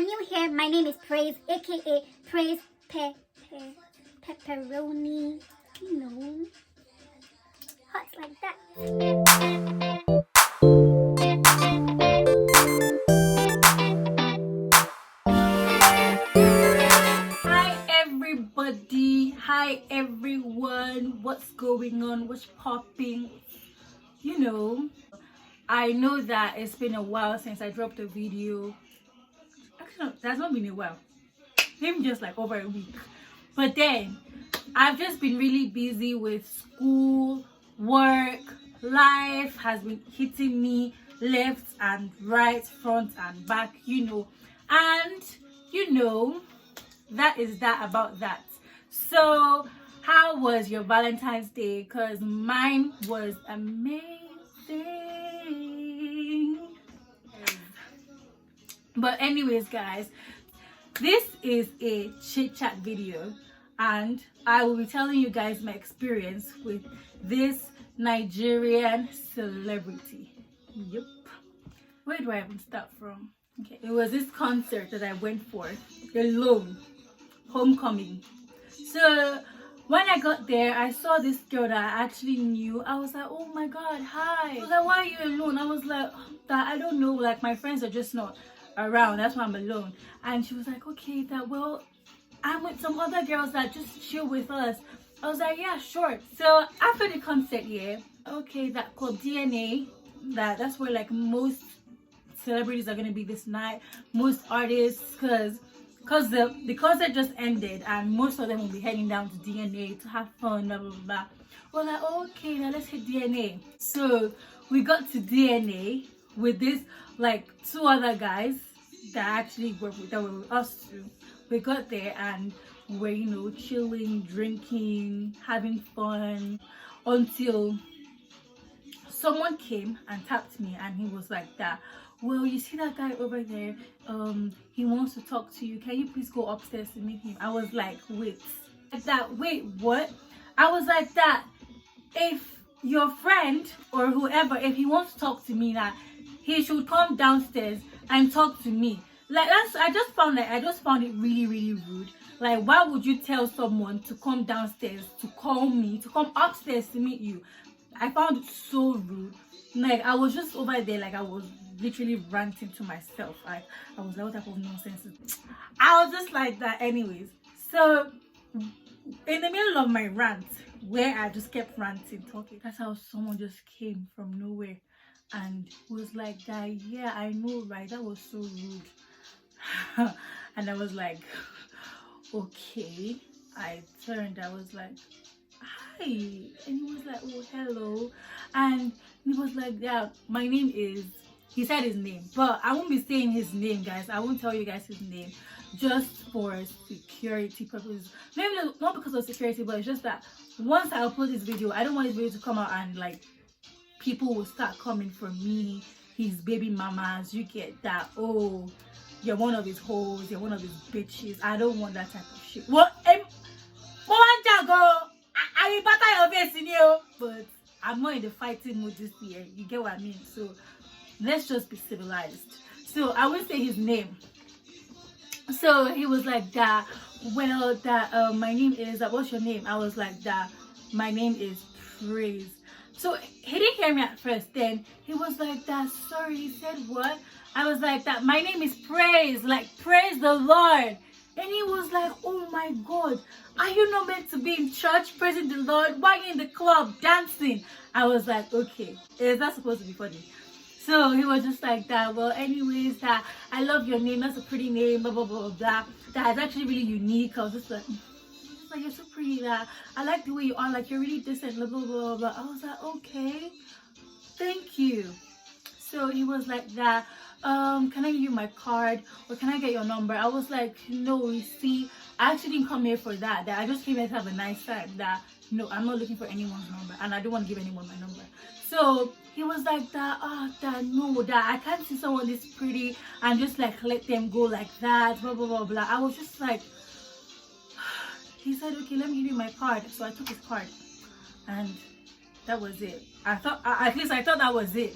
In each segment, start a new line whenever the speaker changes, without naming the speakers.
are new here, my name is Praise, aka Praise Pepperoni. You know, hot like that.
Hi everybody, hi everyone, what's going on, what's popping? You know, I know that it's been a while since I dropped a video. Actually, no, that's not been a while, maybe just like over a week. But then I've just been really busy with school, work, life has been hitting me left and right, front and back, and that is that about that. So how was your Valentine's Day? Because mine was amazing. But anyways, guys, this is a chit chat video and I will be telling you guys my experience with this Nigerian celebrity. Yep. Where do I even start from? Okay, it was this concert that I went for alone, homecoming. So when I got there, I saw this girl that I actually knew. I was like, oh my god, hi. I was like, why are you alone? I was like, that I don't know, like my friends are just not around, that's why I'm alone. And she was like, okay, that well, I'm with some other girls that just chill with us. I was like, yeah, sure. So after the concert, yeah, okay, that club DNA, that's where like most celebrities are gonna be this night, most artists, because the concert just ended and most of them will be heading down to DNA to have fun, blah blah blah. We're like, okay, now let's hit DNA. So we got to DNA with this like two other guys that actually were with us too. We got there and we're chilling, drinking, having fun until someone came and tapped me and he was like that, well, you see that guy over there, he wants to talk to you, can you please go upstairs to meet him? I was like, wait, what? I was like that, if your friend or whoever, if he wants to talk to me, now he should come downstairs and talk to me. Like I just found it really, really rude. Like, why would you tell someone to come downstairs to call me, to come upstairs to meet you? I found it so rude. Like, I was just over there, like I was literally ranting to myself. Like, I was like, what type of nonsense? I was just like that. Anyways, so in the middle of my rant, where I just kept ranting, talking, that's how someone just came from nowhere and was like that. Yeah, I know, right? That was so rude. And I was like, okay. I turned, I was like, hi, and he was like, oh, hello. And he was like, yeah, my name is, he said his name, but I won't be saying his name, guys. I won't tell you guys his name, just for security purposes. Maybe not because of security, but it's just that once I upload this video, I don't want this video to come out and like people will start coming for me, his baby mamas. You get that? Oh, you're one of his hoes, you're one of his bitches. I don't want that type of shit. What? But I'm not in the fighting mood this year. You get what I mean? So let's just be civilized. So I won't say his name. So he was like that. Well, that my name is what's your name? I was like that. My name is Praise. So he didn't hear me at first. Then he was like that. Sorry, he said what? I was like that. My name is Praise. Like, praise the Lord. And he was like, oh my god, are you not meant to be in church praising the Lord? Why are you in the club dancing? I was like, okay, is that supposed to be funny? So he was just like that. Well, anyways, that I love your name, that's a pretty name, blah blah blah blah. That is actually really unique. I was just like, you're so pretty, that I like the way you are, like you're really decent, blah blah blah blah. I was like, okay, thank you. So he was like that, can I give you my card or can I get your number? I was like, no, you see, I actually didn't come here for that I just came here to have a nice time. That no, I'm not looking for anyone's number and I don't want to give anyone my number. So he was like that, that no, that I can't see someone this pretty and just like let them go like that, blah blah blah blah. I was just like, he said, okay, let me give you my card. So I took his card and that was it. I thought, at least I thought that was it.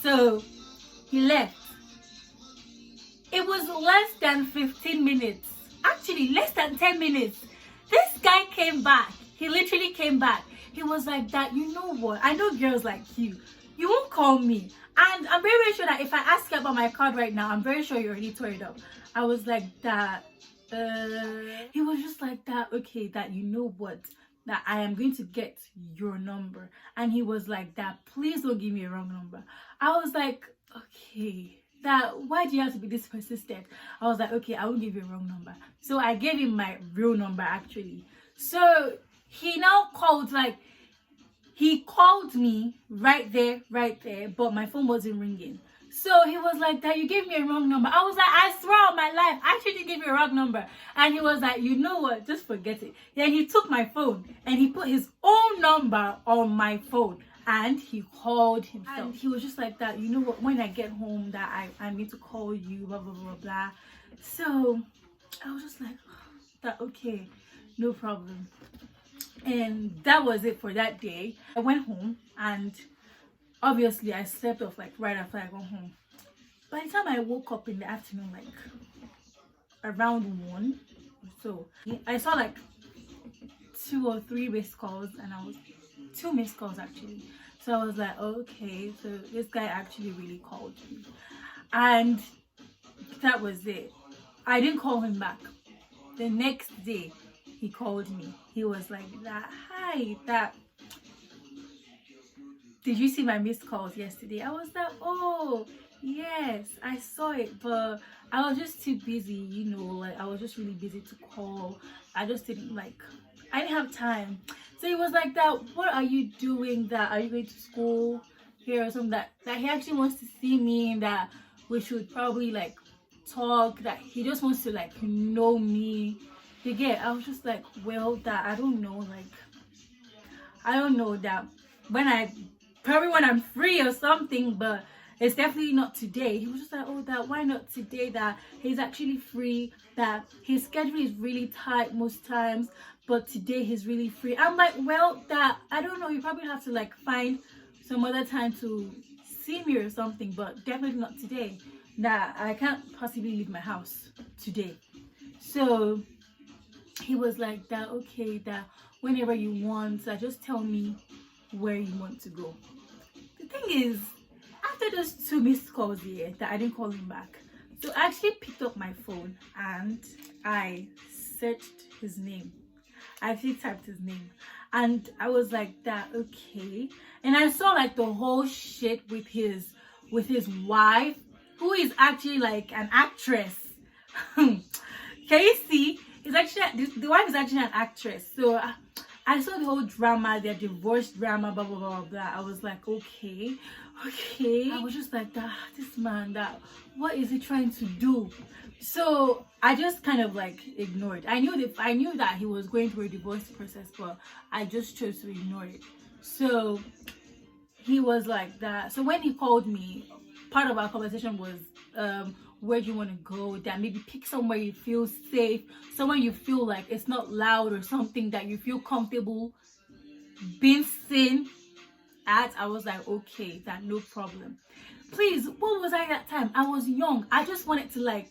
So he left. It was less than 15 minutes. Actually, less than 10 minutes. This guy came back. He literally came back. He was like that, you know what? I know girls like you. You won't call me. And I'm very, very sure that if I ask you about my card right now, I'm very sure you already tore it up. I was like that. He was just like that. Okay, that you know what? That I am going to get your number. And he was like that. Please don't give me a wrong number. I was like, okay. That why do you have to be this persistent? I was like, okay, I won't give you a wrong number. So I gave him my real number actually. So he now called, like he called me right there, but my phone wasn't ringing. So he was like that, you gave me a wrong number. I was like, I swear on my life, I actually didn't give you a wrong number. And he was like, you know what, just forget it. Then he took my phone and he put his own number on my phone. And he called himself. And he was just like that, you know what, when I get home that I'm going to call you, blah, blah, blah, blah. So I was just like, that okay, no problem. And that was it for that day. I went home and obviously I slept off like right after I got home. By the time I woke up in the afternoon, like around 1 or so, I saw like 2 or 3 missed calls, and I was 2 missed calls actually. So I was like, okay, so this guy actually really called me. And that was it. I didn't call him back. The next day he called me. He was like that, hi, that did you see my missed calls yesterday? I was like, oh yes, I saw it, but I was just too busy, you know, like I was just really busy to call. I just didn't I didn't have time. So he was like that, what are you doing? That are you going to school here or something? That he actually wants to see me, and that we should probably like talk, that he just wants to like know me. You get? I was just like, well, that I don't know, that when I'm free or something, but it's definitely not today. He was just like, oh, that why not today? That he's actually free, that his schedule is really tight most times, but today he's really free. I'm like, well, that I don't know, you probably have to like find some other time to see me or something, but definitely not today. That I can't possibly leave my house today. So he was like that, okay, that whenever you want, just tell me where you want to go. The thing is, after those 2 missed calls here, that I didn't call him back, so I actually picked up my phone and I searched his name. I actually typed his name, and I was like that, okay. And I saw like the whole shit with his wife, who is actually like an actress. Can you see? It's actually the wife is actually an actress. So I saw the whole drama, their divorce drama, blah blah blah blah. I was like, okay. I was just like that. This man, that what is he trying to do? So I just kind of like ignored. I knew that he was going through a divorce process, but I just chose to ignore it. So he was like that. So when he called me, part of our conversation was where do you want to go, that maybe pick somewhere you feel safe, somewhere you feel like it's not loud or something, that you feel comfortable being seen at. I was like, okay, that no problem. Please, what was I that time? I was young. I just wanted to like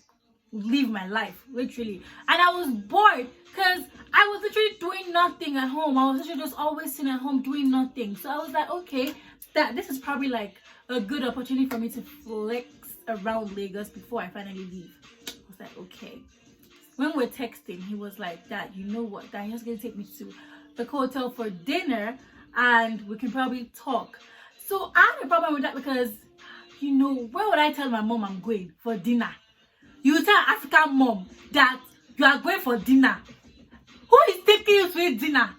live my life, literally, and I was bored because I was literally doing nothing at home. I was literally just always sitting at home doing nothing. So I was like, okay, that this is probably like a good opportunity for me to flex around Lagos before I finally leave. I was like, okay. When we're texting, he was like that, you know what, that he's gonna take me to the hotel for dinner and we can probably talk. So I had a problem with that because, you know, where would I tell my mom I'm going for dinner? You tell African mom that you are going for dinner. Who is taking you to eat dinner?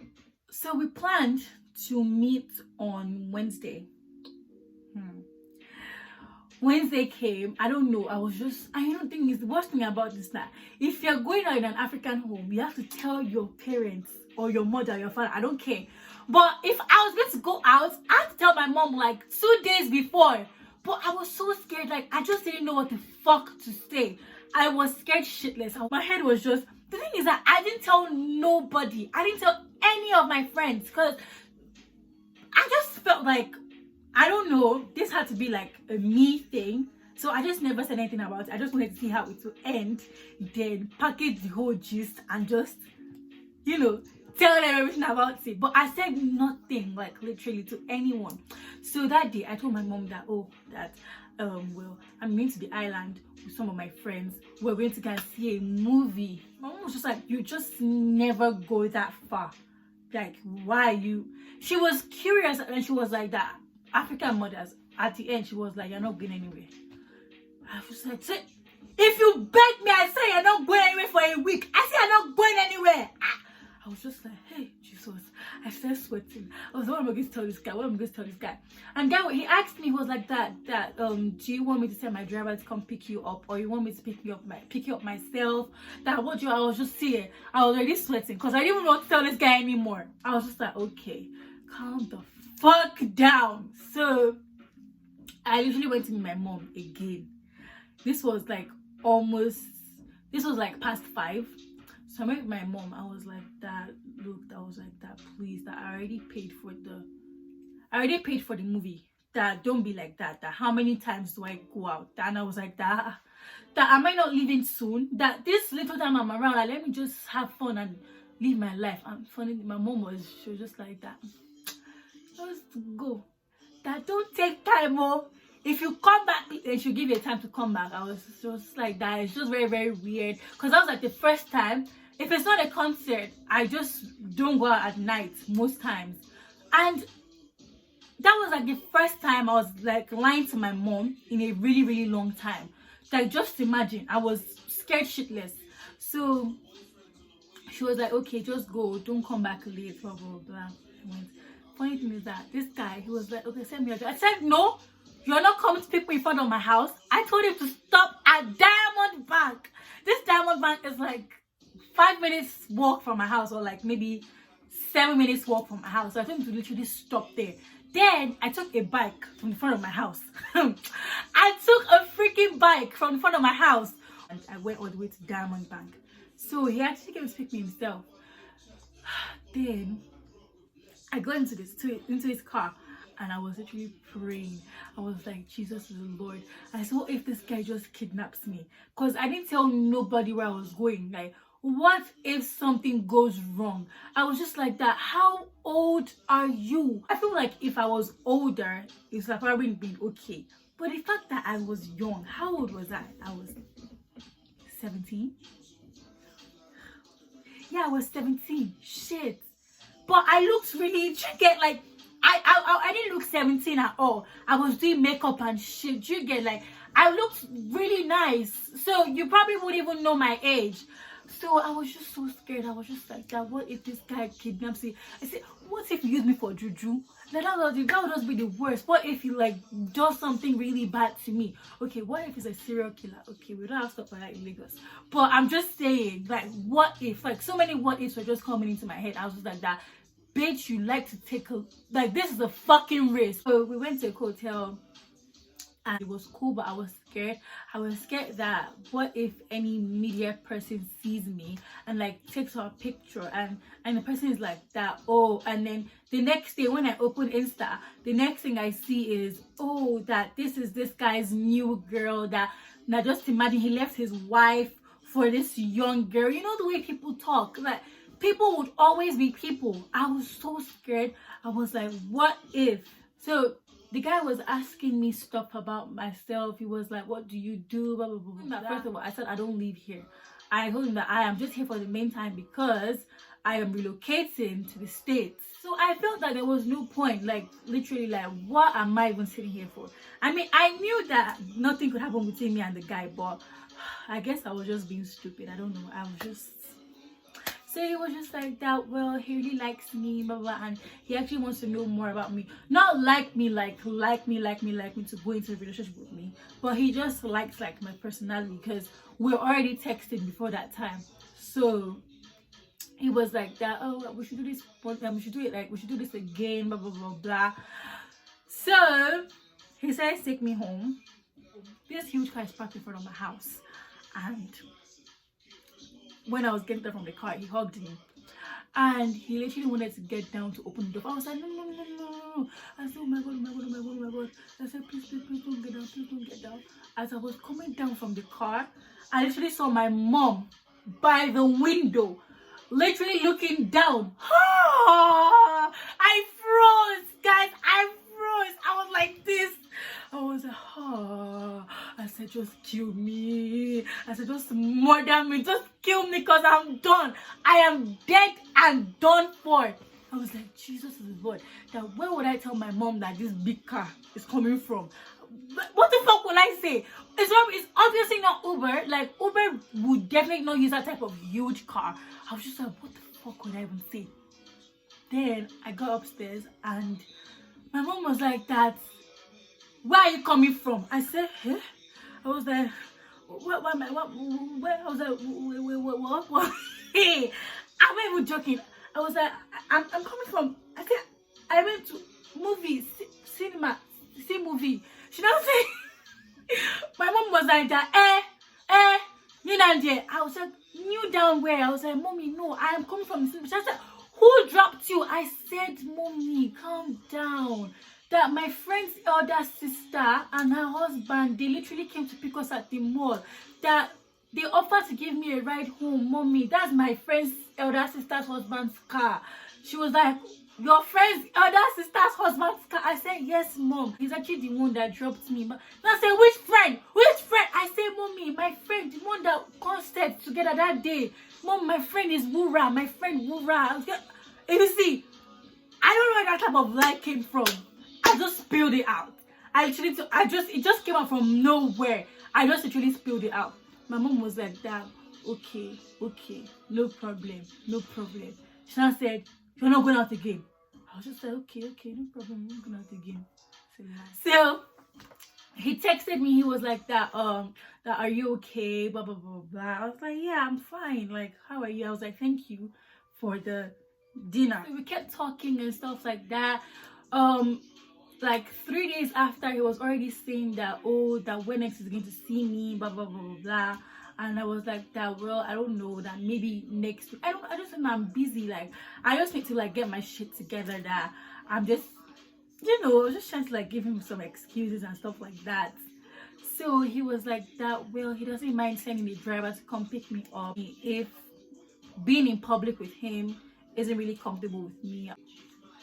So we planned to meet on Wednesday. Wednesday came. I don't know. I don't think it's the worst thing about this, that if you're going out in an African home, you have to tell your parents or your mother, your father. I don't care. But if I was going to go out, I had to tell my mom like 2 days before. But I was so scared. Like, I just didn't know what the fuck to say. I was scared shitless. My head was just... The thing is that I didn't tell nobody. I didn't tell any of my friends because I just felt like, I don't know, this had to be like a me thing. So I just never said anything about it. I just wanted to see how it would end, then package the whole gist and just, you know, tell them everything about it. But I said nothing, like literally, to anyone. So that day I told my mom that, well, I'm going to the island with some of my friends. We're going to go and see a movie. My mom was just like, you just never go that far. Like, why you? She was curious, and she was like that. African mothers, at the end, she was like, you're not going anywhere. I was like, say, if you beg me, I say you're not going anywhere for a week. I say you're not going anywhere. I was just like, hey, Jesus. I started sweating. I was like, what am I going to tell this guy? What am I going to tell this guy? And then he asked me, he was like do you want me to tell my driver to come pick you up, or you want me to pick you up myself? That what you? I was just seeing. I was already sweating because I didn't even want to tell this guy anymore. I was just like, okay, calm the fuck down. So I literally went to meet my mom again. This was like past 5. So I met my mom. I was like, that, look, please, that I already paid for the movie. That don't be like that. That how many times do I go out? And I was like, that am I not leaving soon? That this little time I'm around, like, let me just have fun and live my life. And funny, my mom she was just like that. Just go. That don't take time, oh. If you come back, then she'll give you a time to come back. I was just like that. It's just very, very weird. Because that was like the first time. If it's not a concert, I just don't go out at night most times. And that was like the first time I was like lying to my mom in a really, really long time. Like, just imagine, I was scared shitless. So she was like, okay, just go. Don't come back late, blah, blah, blah. I went. Funny thing is that this guy, he was like, okay, send me a job. I said, no. You're not coming to pick me in front of my house. I told him to stop at Diamond Bank. This Diamond Bank is like 5 minutes walk from my house, or like maybe 7 minutes walk from my house. So I told him to literally stop there. Then I took a bike from the front of my house. I took a freaking bike from the front of my house. And I went all the way to Diamond Bank. So he actually came to pick me himself. Then I got into his car. And I was literally praying. I was like, Jesus is the Lord. I said, what if this guy just kidnaps me? Because I didn't tell nobody where I was going. Like, what if something goes wrong? I was just like that. How old are you? I feel like if I was older, it's like probably been okay. But the fact that I was young, how old was I? I was 17. Yeah, I was 17. Shit. But I looked really, like, I didn't look 17 at all. I was doing makeup and shit. You get, like, I looked really nice. So you probably wouldn't even know my age. So I was just so scared. I was just like that. What if this guy kidnaps me? I said, what if he used me for juju? That would just be the worst. What if he like does something really bad to me? Okay, what if he's a serial killer? Okay, we don't have stuff like that in Lagos. But I'm just saying, like, what if? Like, so many what ifs were just coming into my head. I was just like that. Bitch, you like to take a, like, this is a fucking risk. So we went to a hotel and it was cool, but I was scared. I was scared that what if any media person sees me and like takes our picture and the person is like that, oh, and then the next day when I open Insta, the next thing I see is, oh, that this is this guy's new girl. That now just imagine he left his wife for this young girl. You know the way people talk, like, people would always be people. I was so scared. I was like, what if? So the guy was asking me stuff about myself. He was like, what do you do? Blah, blah, blah, blah. First of all, I said, I don't live here. I told him that I am just here for the meantime because I am relocating to the States. So I felt that there was no point, like, literally, like, what am I even sitting here for? I mean, I knew that nothing could happen between me and the guy, but I guess I was just being stupid. I don't know. I was just... So he was just like that, well, he really likes me, blah, blah, and he actually wants to know more about me. Not like me to go into a relationship with me, but he just likes, like, my personality because we're already texting before that time. So he was like that, oh, we should do this, we should do it, like, we should do this again, blah, blah, blah, blah. So he said, take me home. This huge car is parked in front of my house, and when I was getting there from the car, he hugged me And he literally wanted to get down to open the door. I was like, no, no, no, no, no, no. I said, oh my god, oh my god, oh my god, oh my god. I said, please, please, please don't get down, please don't get down. As I was coming down from the car, I literally saw my mom by the window, literally looking down. I froze, guys. I froze. I was like this. I was like, I said, just kill me. I said, just murder me. Just kill me because I'm done. I am dead and done for. I was like, Jesus is Lord. That where would I tell my mom that this big car is coming from? What the fuck will I say? It's obviously not Uber. Like, Uber would definitely not use that type of huge car. I was just like, what the fuck would I even say? Then I got upstairs and my mom was like, that, where are you coming from? I said, huh? I was like, what am I, where? I was like, what? Hey, I'm not even joking. I was like, I'm coming from, I said, I went to movie, cinema, see movie. She now say, my mom was like that, Ninanje. I was like, kneel down where? I was like, mommy, no, I am coming from the cinema. She said, who dropped you? I said, mommy, calm down. That my friend's elder sister and her husband, they literally came to pick us at the mall. That they offered to give me a ride home, mommy. That's my friend's elder sister's husband's car. She was like, your friend's elder sister's husband's car? I said, yes, mom. He's actually the one that dropped me. But I said, which friend? Which friend? I said, mommy, my friend, the one that concert together that day. Mom, my friend is Wura. My friend Wura. If you see, I don't know where that type of lie came from. I just spilled it out. It just came out from nowhere. I just literally spilled it out. My mom was like, that, okay, no problem. She now said, you're not going out again. I was just like, okay, no problem, I'm not going out again. So he texted me, he was like that, are you okay? Blah blah blah blah. I was like, yeah, I'm fine. Like, how are you? I was like, thank you for the dinner. So we kept talking and stuff like that. Like 3 days after, he was already saying that, oh, that when next is going to see me, blah blah blah blah blah. And I was like, that, well, I don't know, that maybe next week. I just know I'm busy. Like, I just need to like get my shit together. That I'm just, just trying to like give him some excuses and stuff like that. So he was like that, well, he doesn't mind sending the driver to come pick me up if being in public with him isn't really comfortable with me.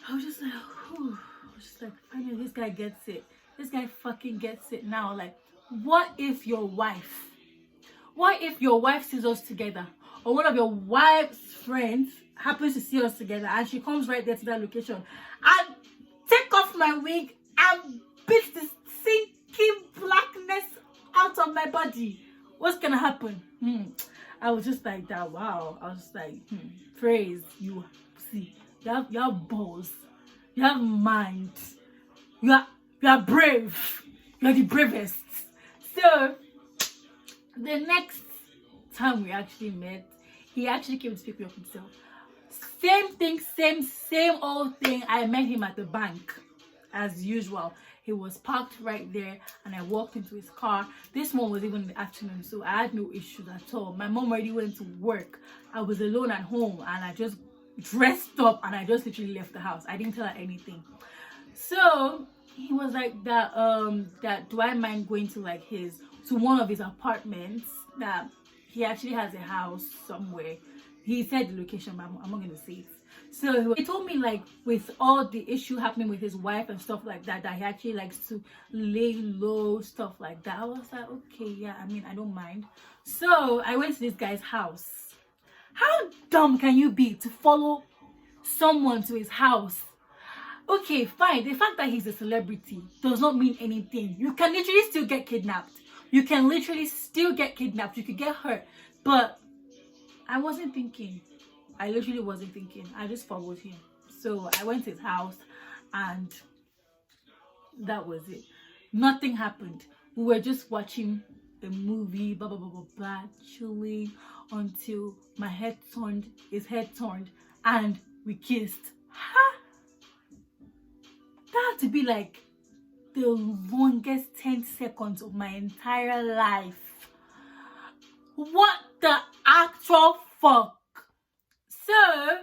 I was just like, whew. I was just like, finally, this guy gets it. This guy fucking gets it now. Like, what if your wife sees us together, or one of your wife's friends happens to see us together and she comes right there to that location and take off my wig and beat the sinking blackness out of my body? What's gonna happen? I was just like that. Wow. I was just like, praise you. See, you have balls, you have mind, you are brave, you're the bravest. So the next time we actually met, he actually came to pick me up himself. Same thing, same old thing. I met him at the bank as usual. He was parked right there and I walked into his car. This one was even in the afternoon, so I had no issues at all. My mom already went to work. I was alone at home and I just dressed up and I just literally left the house. I didn't tell her anything. So he was like that, that do I mind going to like to one of his apartments, that he actually has a house somewhere. He said the location, but I'm not gonna say it. So he told me, like, with all the issue happening with his wife and stuff like that, that he actually likes to lay low, stuff like that. I was like, okay, yeah, I mean, I don't mind. So I went to this guy's house. How dumb can you be to follow someone to his house? Okay, fine. The fact that he's a celebrity does not mean anything. You can literally still get kidnapped. You can literally still get kidnapped. You could get hurt. But I wasn't thinking. I literally wasn't thinking. I just followed him. So I went to his house and that was it. Nothing happened. We were just watching a movie, blah blah blah blah blah, chilling until his head turned and we kissed. That had to be like the longest 10 seconds of my entire life. What the actual fuck? So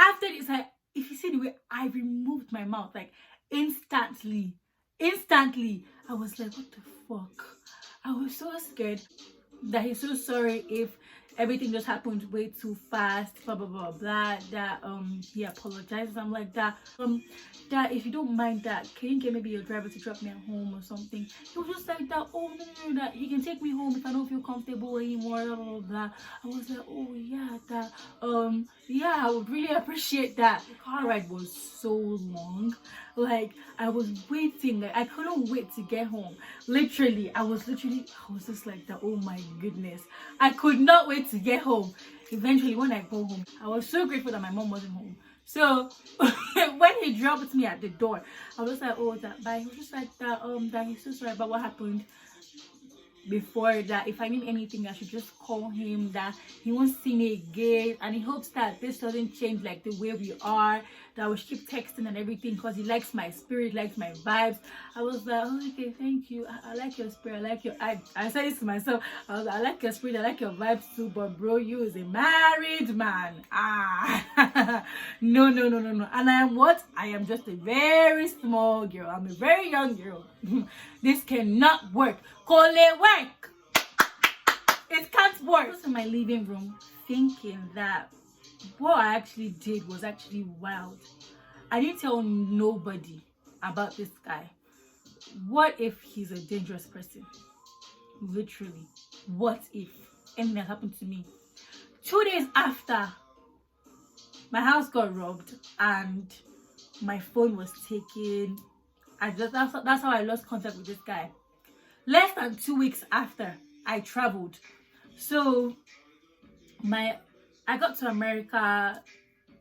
After this, if you see the way I removed my mouth, like instantly, I was like, what the fuck? I was so scared that he's so sorry if everything just happened way too fast, blah blah blah blah, that he apologizes. I'm like, that if you don't mind, that can you get maybe your driver to drop me at home or something? He was just like that, oh no, that he can take me home if I don't feel comfortable anymore, blah blah blah. I was like, oh yeah, that yeah, I would really appreciate that. The car ride was so long, like I was waiting, like I couldn't wait to get home. Literally, I was just like that, oh my goodness, I could not wait to get home. Eventually, when I go home, I was so grateful that my mom wasn't home. So when he dropped me at the door, I was like, oh, that, but he was just like that, that he's so sorry about what happened before, that if I need anything I should just call him, that he won't see me again, and he hopes that this doesn't change like the way we are, that we should keep texting and everything because he likes my spirit, likes my vibes. I was like, oh, okay, thank you, I like your spirit, I like your, I said this to myself, I was like, I like your spirit, I like your vibes too, but bro, you is a married man. No, and I am what? I am just a very small girl, I'm a very young girl. This cannot work. Cole work. It can't work. I was in my living room thinking that what I actually did was actually wild. I didn't tell nobody about this guy. What if he's a dangerous person? Literally. What if anything that happened to me? 2 days after, my house got robbed and my phone was taken. That's how I lost contact with this guy. Less than 2 weeks after, I traveled. So I got to America,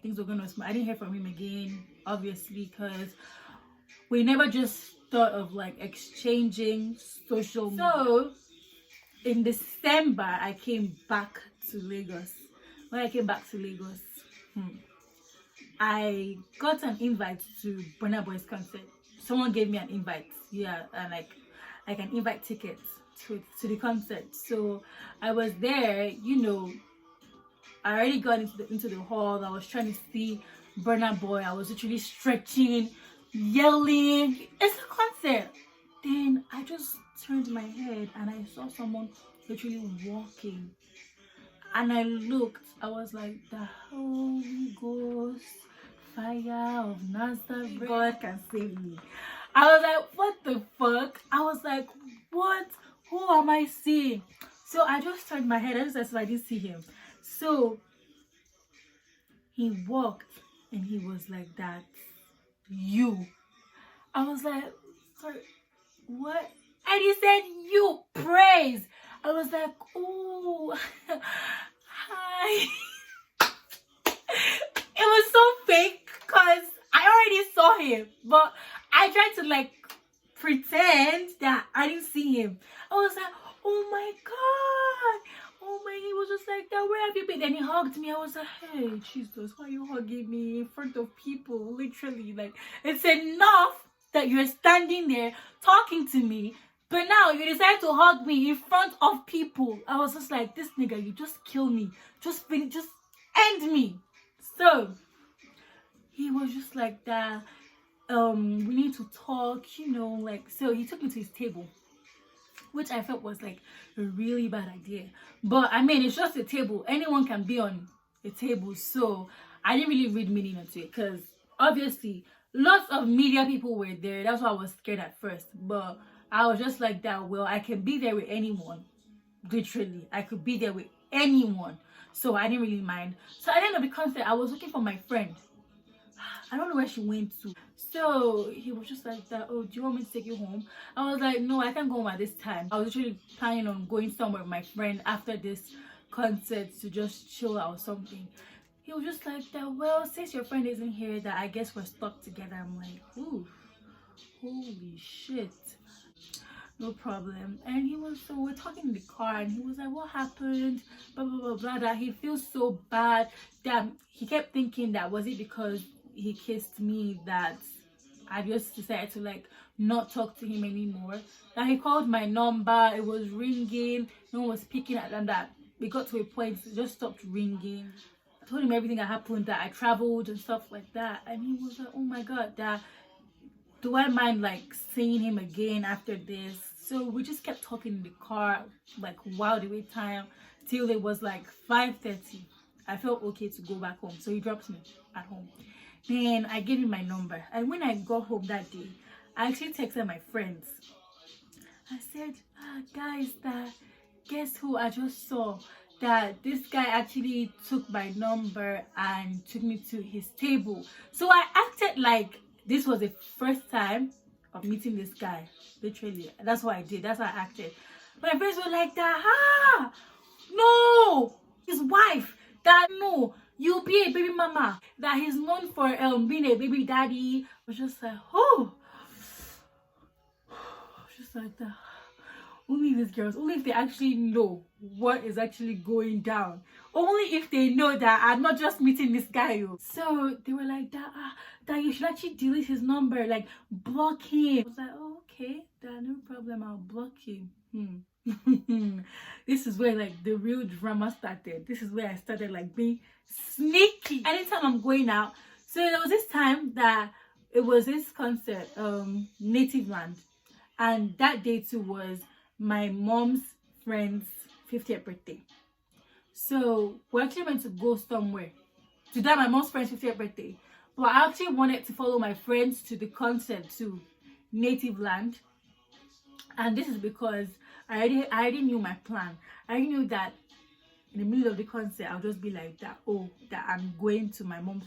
things were going to smooth. I didn't hear from him again, obviously, because we never just thought of like exchanging social media. So in December, I came back to Lagos. When I came back to Lagos, I got an invite to Burna Boy's concert. Someone gave me an invite, yeah, and like an invite ticket to the concert. So I was there, you know. I already got into the hall. I was trying to see Burna Boy. I was literally stretching, yelling. It's a concert. Then I just turned my head and I saw someone literally walking. And I looked. I was like, the Holy Ghost, fire of Nazareth, God can save me. I was like, what the fuck? I was like, what? Who am I seeing? So I just turned my head. I didn't see him. So he walked and he was like that. You. I was like, sorry, what? And he said, you, praise. I was like, oh, hi. It was so fake because I already saw him, but I tried to like pretend that I didn't see him. I was like, oh my god, oh my, he was just like that, where have you been? Then he hugged me. I was like, hey Jesus, why are you hugging me in front of people? Literally, like, it's enough that you're standing there talking to me, but now you decide to hug me in front of people. I was just like, this nigga, you just kill me, just end me. So he was just like that, we need to talk, you know, like. So he took me to his table, which I felt was like a really bad idea, but I mean, it's just a table, anyone can be on a table. So I didn't really read meaning into it because obviously lots of media people were there. That's why I was scared at first, but I was just like that, well, I can be there with anyone. Literally, I could be there with anyone, so I didn't really mind. So at the end of the concert, I was looking for my friend. I don't know where she went to. So he was just like that, oh, do you want me to take you home? I was like, no, I can't go home at this time. I was literally planning on going somewhere with my friend after this concert to just chill out or something. He was just like that, well, since your friend isn't here, that I guess we're stuck together. I'm like, ooh, holy shit. No problem. And he was, so we're talking in the car and he was like, what happened, blah blah blah blah, that he feels so bad, that he kept thinking that was it because he kissed me that I just decided to like not talk to him anymore. That he called my number, it was ringing, no one was picking it, and that we got to a point it just stopped ringing. told him everything that happened, that I traveled and stuff like that, and he was like, oh my god, that do I mind like seeing him again after this? So we just kept talking in the car like while the wait time till it was like 5:30. I felt okay to go back home, so he dropped me at home. Then I gave him my number, and when I got home that day, I actually texted my friends. I said, guys, that guess who I just saw? That this guy actually took my number and took me to his table. So I acted like this was the first time of meeting this guy. Literally, that's what I did. That's how I acted. My friends were like that. No, his wife. That no, you be a baby mama. That he's known for being a baby daddy. I was just like, just like that. Only these girls, only if they actually know what is actually going down. Only if they know that I'm not just meeting this guy. So they were like that you should actually delete his number, like block him. I was like, oh, okay, that no problem, I'll block him. This is where like the real drama started. This is where I started like being sneaky. Anytime I'm going out. So there was this time that it was this concert, Native Land. And that day too was my mom's friend's 50th birthday. So we actually went to go somewhere to that my mom's friend's 50th birthday. But I actually wanted to follow my friends to the concert to Native Land. And this is because I already knew my plan. I knew that in the middle of the concert, I'll just be like that, that I'm going to my mom's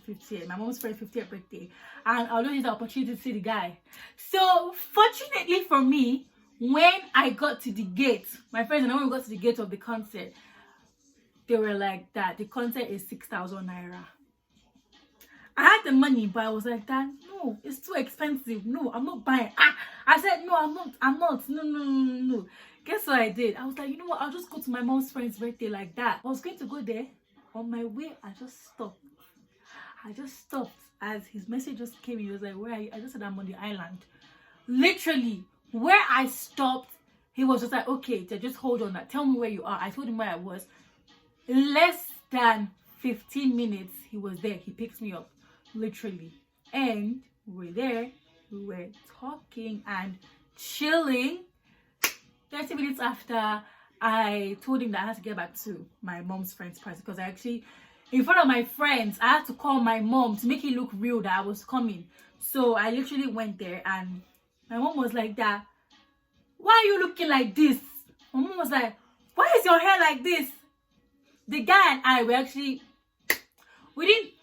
friend's 50th birthday. And I'll use the opportunity to see the guy. So fortunately for me, when I got to the gate, my friends and I, when we got to the gate of the concert, they were like that the concert is 6,000 naira. I had the money, but I was like that, no, it's too expensive. No, I'm not buying. I said, no, I'm not. No. Guess what I did? I was like, you know what? I'll just go to my mom's friend's birthday like that. I was going to go there. On my way, I just stopped as his message just came in. He was like, where are you? I just said, I'm on the island. Literally, where I stopped, he was just like, okay, just hold on. Tell me where you are. I told him where I was. Less than 15 minutes, he was there. He picked me up, literally. And we were there. We were talking and chilling. 30 minutes after, I told him that I had to get back to my mom's friend's party because I actually, in front of my friends, I had to call my mom to make it look real that I was coming. So I literally went there and my mom was like that, why are you looking like this? My mom was like, why is your hair like this? The guy and I were actually, we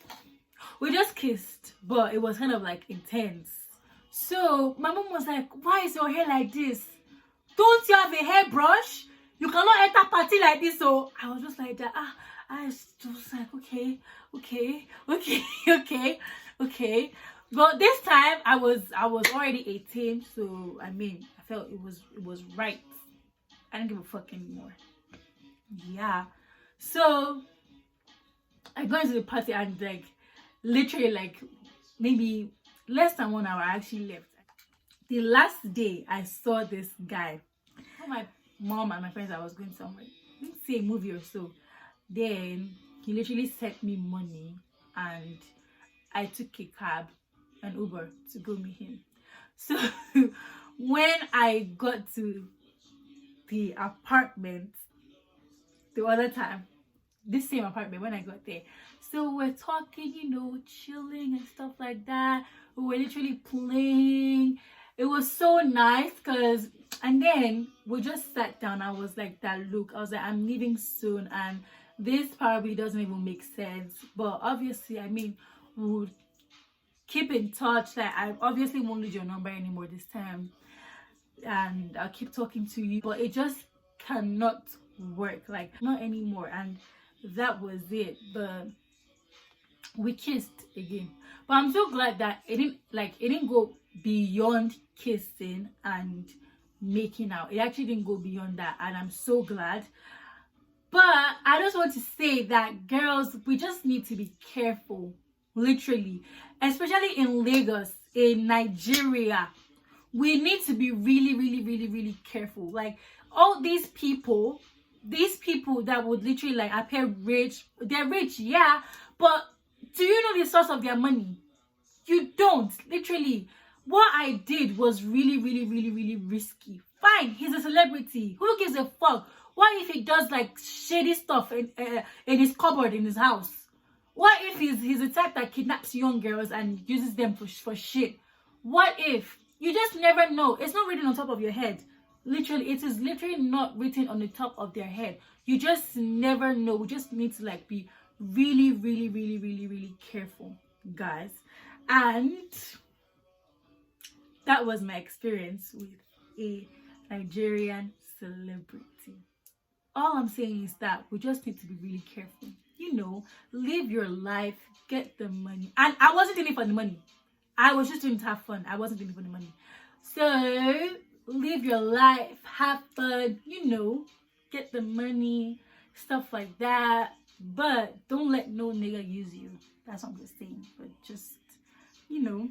just kissed, but it was kind of like intense. So my mom was like, why is your hair like this? Don't you have a hairbrush? You cannot enter party like this. So I was just like that. I was just like, okay. But this time I was already 18, so I mean I felt it was right. I didn't give a fuck anymore. Yeah. So I got into the party and like literally like maybe less than 1 hour I actually left. The last day I saw this guy. My mom and my friends, I was going somewhere, let's say a movie or so. Then he literally sent me money and I took a cab, an Uber, to go meet him. So when I got to the apartment the other time, this same apartment, when I got there, so we're talking, chilling and stuff like that. We were literally playing. It was so nice because, and then we just sat down. I was like that, look, I was like, I'm leaving soon and this probably doesn't even make sense, but obviously, I mean, we'll keep in touch. Like, I obviously won't lose your number anymore this time and I'll keep talking to you, but it just cannot work, like not anymore. And that was it. But we kissed again, but I'm so glad that it didn't go beyond kissing and making out. It actually didn't go beyond that, and I'm so glad. But I just want to say that girls, we just need to be careful, literally, especially in Lagos, in Nigeria. We need to be really careful. Like all these people that would literally like appear rich, they're rich, yeah, But do you know the source of their money? You don't. Literally, what I did was really, really, really, really risky. Fine, he's a celebrity. Who gives a fuck? What if he does like shady stuff in his cupboard in his house? What if he's the type that kidnaps young girls and uses them for shit? What if? You just never know. It's not written on top of your head. Literally, it is literally not written on the top of their head. You just never know. We just need to like be really, really, really, really, really careful, guys. And that was my experience with a Nigerian celebrity. All I'm saying is that we just need to be really careful. You know, live your life, get the money. And I wasn't doing it for the money. I was just doing it to have fun. I wasn't doing it for the money. So live your life, have fun, you know, get the money, stuff like that. But don't let no nigga use you. That's what I'm just saying. But just, you know,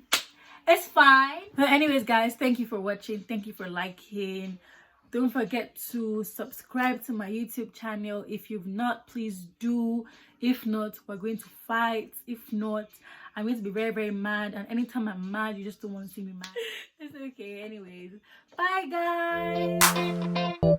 it's fine. But anyways, guys, thank you for watching. Thank you for liking. Don't forget to subscribe to my YouTube channel. If you've not, please do. If not, we're going to fight. If not, I'm going to be very, very mad. And anytime I'm mad, you just don't want to see me mad. It's okay. Anyways, bye, guys.